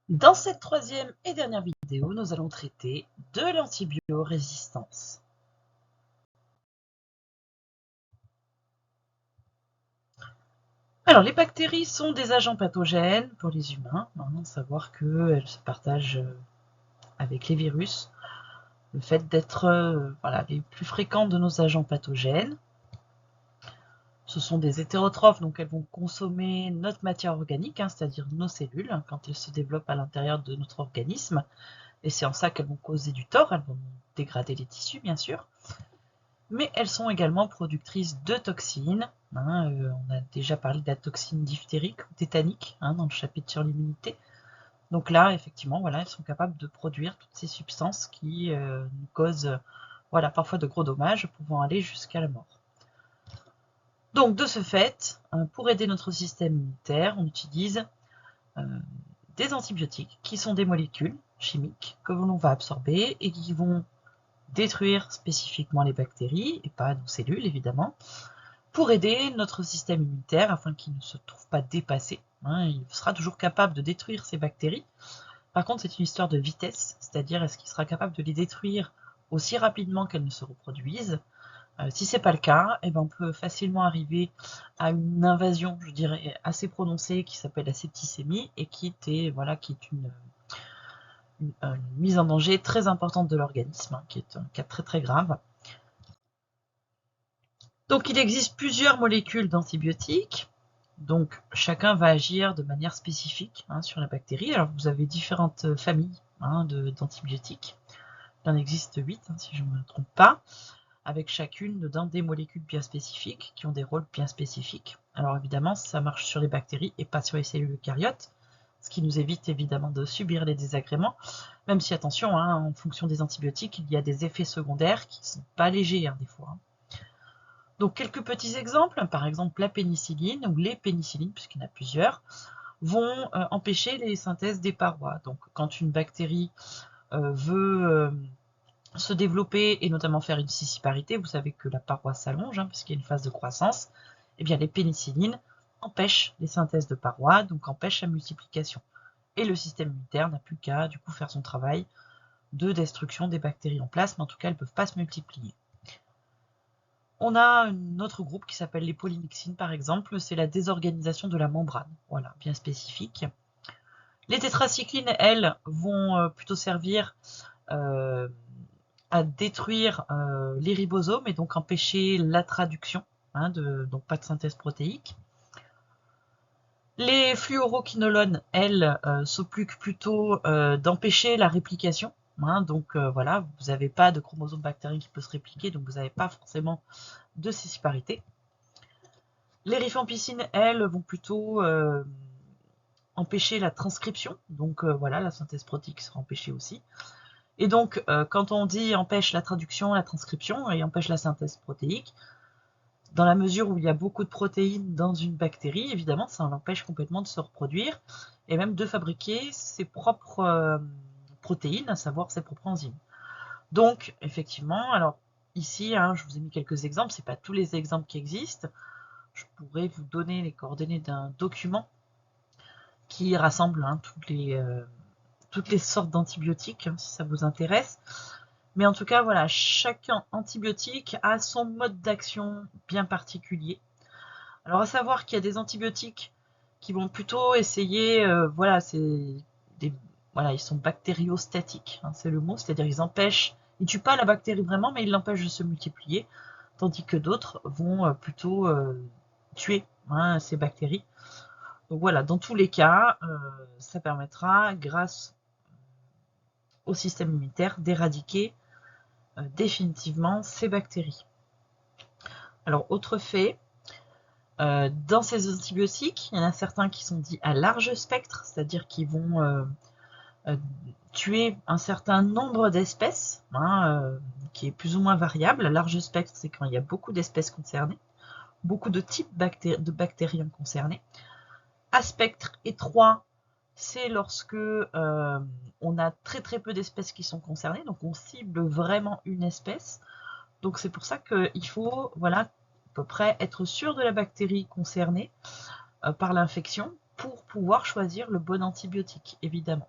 Dans cette troisième et dernière vidéo, nous allons traiter de l'antibiorésistance. Alors, les bactéries sont des agents pathogènes pour les humains. Maintenant, savoir qu'elles se partagent avec les virus. Le fait d'être les plus fréquents de nos agents pathogènes. Ce sont des hétérotrophes, donc elles vont consommer notre matière organique, c'est-à-dire nos cellules, quand elles se développent à l'intérieur de notre organisme. Et c'est en ça qu'elles vont causer du tort, elles vont dégrader les tissus, bien sûr. Mais elles sont également productrices de toxines. On a déjà parlé de la toxine diphtérique ou tétanique dans le chapitre sur l'immunité. Donc là, effectivement, elles sont capables de produire toutes ces substances qui nous causent parfois de gros dommages, pouvant aller jusqu'à la mort. Donc de ce fait, pour aider notre système immunitaire, on utilise des antibiotiques qui sont des molécules chimiques que l'on va absorber et qui vont détruire spécifiquement les bactéries, et pas nos cellules évidemment, pour aider notre système immunitaire afin qu'il ne se trouve pas dépassé. Il sera toujours capable de détruire ces bactéries. Par contre, c'est une histoire de vitesse, c'est-à-dire est-ce qu'il sera capable de les détruire aussi rapidement qu'elles ne se reproduisent. Si ce n'est pas le cas, on peut facilement arriver à une invasion, je dirais, assez prononcée qui s'appelle la septicémie et qui est une mise en danger très importante de l'organisme, qui est un cas très très grave. Donc il existe plusieurs molécules d'antibiotiques, donc chacun va agir de manière spécifique sur la bactérie. Alors vous avez différentes familles d'antibiotiques, il en existe 8 si je ne me trompe pas, avec chacune des molécules bien spécifiques, qui ont des rôles bien spécifiques. Alors évidemment, ça marche sur les bactéries et pas sur les cellules eucaryotes, ce qui nous évite évidemment de subir les désagréments, même si, attention, en fonction des antibiotiques, il y a des effets secondaires qui ne sont pas légers des fois. Donc quelques petits exemples, par exemple la pénicilline, ou les pénicillines, puisqu'il y en a plusieurs, vont empêcher les synthèses des parois. Donc quand une bactérie veut se développer et notamment faire une scissiparité, vous savez que la paroi s'allonge puisqu'il y a une phase de croissance, et bien les pénicillines empêchent les synthèses de parois, donc empêchent la multiplication. Et le système immunitaire n'a plus qu'à du coup faire son travail de destruction des bactéries en place, mais en tout cas elles ne peuvent pas se multiplier. On a un autre groupe qui s'appelle les polymyxines par exemple, c'est la désorganisation de la membrane, voilà, bien spécifique. Les tétracyclines, elles, vont plutôt servir à détruire les ribosomes et donc empêcher la traduction, donc pas de synthèse protéique. Les fluoroquinolones, elles, s'occupent plutôt d'empêcher la réplication. Donc voilà, vous n'avez pas de chromosome bactérien qui peut se répliquer, donc vous n'avez pas forcément de scissiparité. Les rifampicines, elles, vont plutôt empêcher la transcription, donc voilà, la synthèse protéique sera empêchée aussi. Et donc, quand on dit empêche la traduction, la transcription et empêche la synthèse protéique, dans la mesure où il y a beaucoup de protéines dans une bactérie, évidemment, ça l'empêche complètement de se reproduire et même de fabriquer ses propres protéines, à savoir ses propres enzymes. Donc, effectivement, alors ici, je vous ai mis quelques exemples, ce n'est pas tous les exemples qui existent. Je pourrais vous donner les coordonnées d'un document qui rassemble toutes les sortes d'antibiotiques, si ça vous intéresse. Mais en tout cas, voilà, chaque antibiotique a son mode d'action bien particulier. Alors, à savoir qu'il y a des antibiotiques qui vont plutôt essayer, ils sont bactériostatiques, c'est le mot, c'est-à-dire ils tuent pas la bactérie vraiment, mais ils l'empêchent de se multiplier, tandis que d'autres vont plutôt tuer ces bactéries. Donc voilà, dans tous les cas, ça permettra, grâce au système immunitaire, d'éradiquer définitivement ces bactéries. Alors, autre fait, dans ces antibiotiques, il y en a certains qui sont dits à large spectre, c'est-à-dire qui vont tuer un certain nombre d'espèces, qui est plus ou moins variable. À large spectre, c'est quand il y a beaucoup d'espèces concernées, beaucoup de types de bactériens concernés. À spectre étroit, c'est lorsque on a très très peu d'espèces qui sont concernées, donc on cible vraiment une espèce. Donc c'est pour ça qu'il faut, à peu près être sûr de la bactérie concernée par l'infection pour pouvoir choisir le bon antibiotique, évidemment.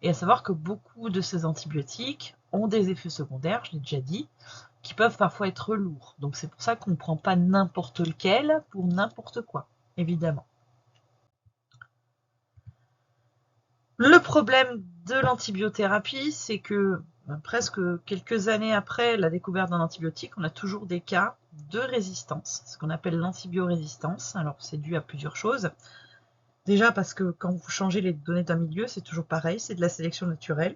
Et à savoir que beaucoup de ces antibiotiques ont des effets secondaires, je l'ai déjà dit, qui peuvent parfois être lourds. Donc c'est pour ça qu'on ne prend pas n'importe lequel pour n'importe quoi, évidemment. Le problème de l'antibiothérapie, c'est que presque quelques années après la découverte d'un antibiotique, on a toujours des cas de résistance, ce qu'on appelle l'antibiorésistance. Alors c'est dû à plusieurs choses. Déjà parce que quand vous changez les données d'un milieu, c'est toujours pareil, c'est de la sélection naturelle.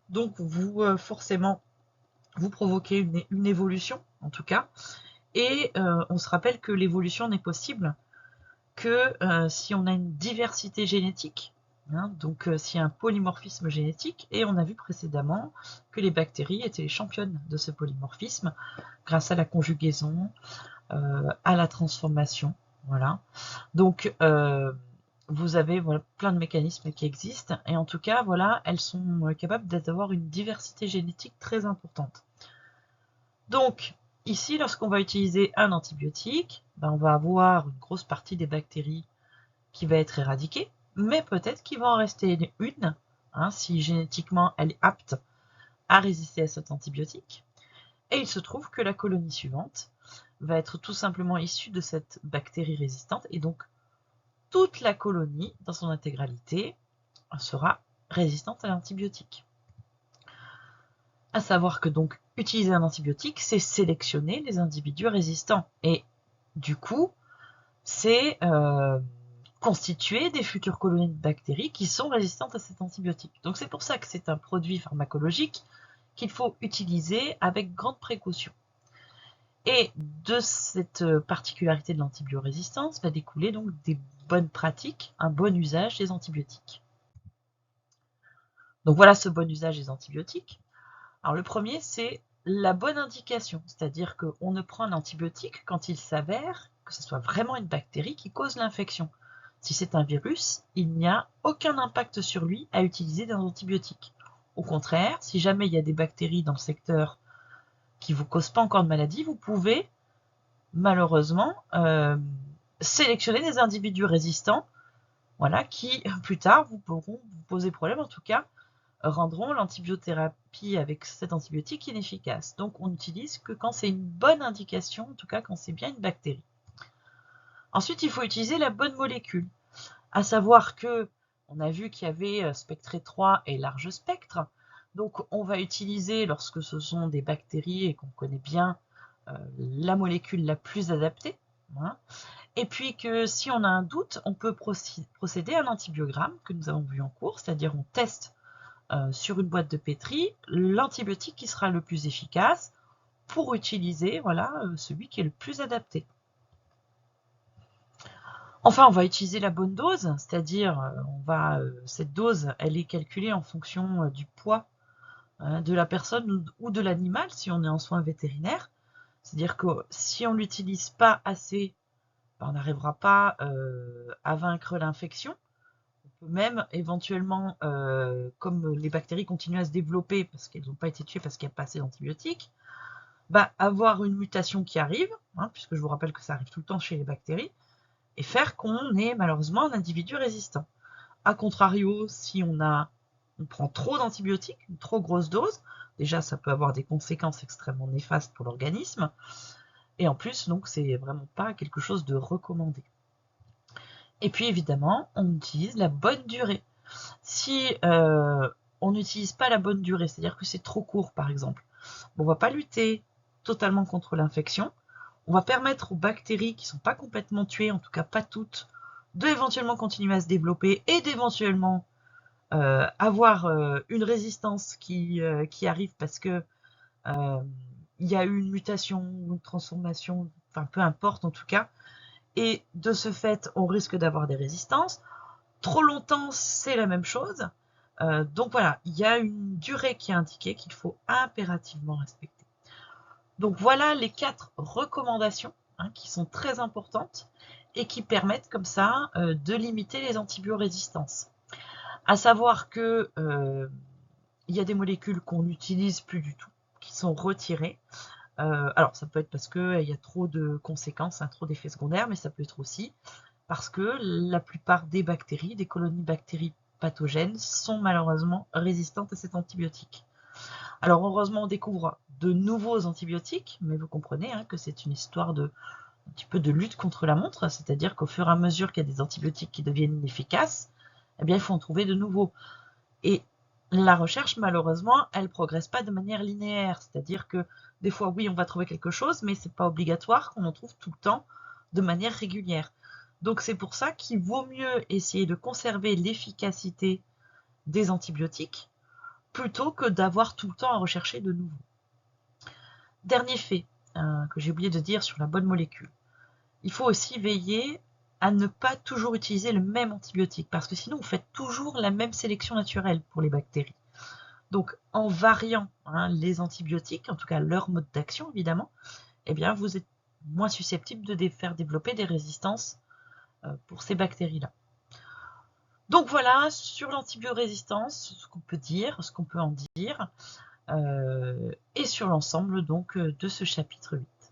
Donc vous forcément, vous provoquez une évolution, en tout cas. Et on se rappelle que l'évolution n'est possible que si on a une diversité génétique. Hein, donc s'il y a un polymorphisme génétique, et on a vu précédemment que les bactéries étaient les championnes de ce polymorphisme grâce à la conjugaison, à la transformation. Voilà. Donc vous avez voilà, plein de mécanismes qui existent, et en tout cas, voilà, elles sont capables d'avoir une diversité génétique très importante. Donc, ici, lorsqu'on va utiliser un antibiotique, ben, on va avoir une grosse partie des bactéries qui va être éradiquée, mais peut-être qu'il va en rester une, hein, si génétiquement elle est apte à résister à cet antibiotique. Et il se trouve que la colonie suivante va être tout simplement issue de cette bactérie résistante, et donc toute la colonie, dans son intégralité, sera résistante à l'antibiotique. À savoir que donc utiliser un antibiotique, c'est sélectionner les individus résistants. Et du coup, c'est constituer des futures colonies de bactéries qui sont résistantes à cet antibiotique. Donc c'est pour ça que c'est un produit pharmacologique qu'il faut utiliser avec grande précaution. Et de cette particularité de l'antibiorésistance va découler donc des bonnes pratiques, un bon usage des antibiotiques. Donc voilà ce bon usage des antibiotiques. Alors le premier, c'est la bonne indication, c'est-à-dire qu'on ne prend un antibiotique quand il s'avère que ce soit vraiment une bactérie qui cause l'infection. Si c'est un virus, il n'y a aucun impact sur lui à utiliser des antibiotiques. Au contraire, si jamais il y a des bactéries dans le secteur qui ne vous causent pas encore de maladie, vous pouvez malheureusement sélectionner des individus résistants, voilà, qui plus tard vous pourront vous poser problème, en tout cas rendront l'antibiothérapie avec cet antibiotique inefficace. Donc on n'utilise que quand c'est une bonne indication, en tout cas quand c'est bien une bactérie. Ensuite, il faut utiliser la bonne molécule, à savoir que on a vu qu'il y avait spectre étroit et large spectre. Donc on va utiliser, lorsque ce sont des bactéries et qu'on connaît bien la molécule la plus adaptée. Hein. Et puis que si on a un doute, on peut procéder à un antibiogramme que nous avons vu en cours, c'est-à-dire on teste sur une boîte de pétri l'antibiotique qui sera le plus efficace pour utiliser voilà, celui qui est le plus adapté. Enfin, on va utiliser la bonne dose, c'est-à-dire cette dose, elle est calculée en fonction du poids de la personne ou de l'animal si on est en soins vétérinaires. C'est-à-dire que si on ne l'utilise pas assez, on n'arrivera pas à vaincre l'infection. On peut même éventuellement, comme les bactéries continuent à se développer parce qu'elles n'ont pas été tuées parce qu'il n'y a pas assez d'antibiotiques, avoir une mutation qui arrive, hein, puisque je vous rappelle que ça arrive tout le temps chez les bactéries, et faire qu'on ait malheureusement un individu résistant. A contrario, si on prend trop d'antibiotiques, une trop grosse dose, déjà ça peut avoir des conséquences extrêmement néfastes pour l'organisme, et en plus, donc c'est vraiment pas quelque chose de recommandé. Et puis évidemment, on utilise la bonne durée. Si on n'utilise pas la bonne durée, c'est-à-dire que c'est trop court par exemple, on ne va pas lutter totalement contre l'infection, on va permettre aux bactéries qui ne sont pas complètement tuées, en tout cas pas toutes, de éventuellement continuer à se développer et d'éventuellement avoir une résistance qui arrive parce que il y a eu une mutation ou une transformation, enfin peu importe en tout cas, et de ce fait on risque d'avoir des résistances. Trop longtemps, c'est la même chose. Donc voilà, il y a une durée qui est indiquée qu'il faut impérativement respecter. Donc voilà les 4 recommandations hein, qui sont très importantes et qui permettent comme ça de limiter les antibiorésistances. À savoir que il y a des molécules qu'on n'utilise plus du tout, qui sont retirées. Alors ça peut être parce qu'il y a trop de conséquences, hein, trop d'effets secondaires, mais ça peut être aussi parce que la plupart des bactéries, des colonies pathogènes sont malheureusement résistantes à cet antibiotique. Alors heureusement, on découvre de nouveaux antibiotiques, mais vous comprenez que c'est une histoire un petit peu de lutte contre la montre, c'est-à-dire qu'au fur et à mesure qu'il y a des antibiotiques qui deviennent inefficaces, eh bien, il faut en trouver de nouveaux. Et la recherche, malheureusement, elle ne progresse pas de manière linéaire, c'est-à-dire que des fois, oui, on va trouver quelque chose, mais ce n'est pas obligatoire qu'on en trouve tout le temps de manière régulière. Donc c'est pour ça qu'il vaut mieux essayer de conserver l'efficacité des antibiotiques plutôt que d'avoir tout le temps à rechercher de nouveaux. Dernier fait que j'ai oublié de dire sur la bonne molécule. Il faut aussi veiller à ne pas toujours utiliser le même antibiotique, parce que sinon vous faites toujours la même sélection naturelle pour les bactéries. Donc en variant les antibiotiques, en tout cas leur mode d'action évidemment, eh bien vous êtes moins susceptible de faire développer des résistances pour ces bactéries-là. Donc voilà, sur l'antibiorésistance, ce qu'on peut dire, ce qu'on peut en dire, et sur l'ensemble donc de ce chapitre 8.